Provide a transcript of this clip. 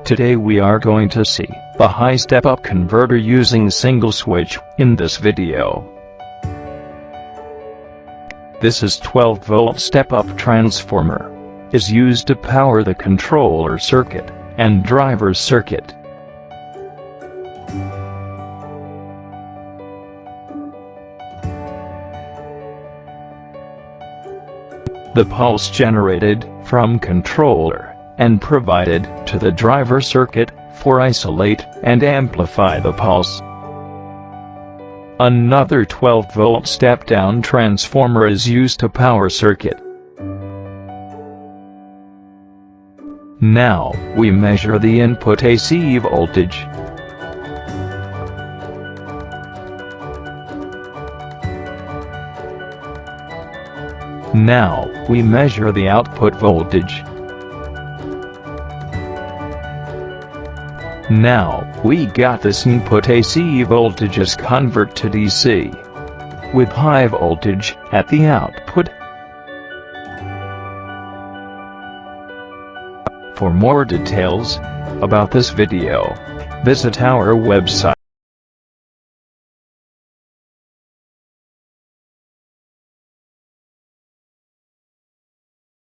Today we are going to see a high step-up converter using single switch in this video. This is 12-volt step-up transformer. Is used to power the controller circuit and driver circuit. The pulse generated from controller and provided to the driver circuit for isolate and amplify the pulse. Another 12-volt step-down transformer is used to power circuit. Now, we measure the input AC voltage. Now, we measure the output voltage. Now, we got this input AC voltage is convert to DC with high voltage at the output. For more details about this video, visit our website.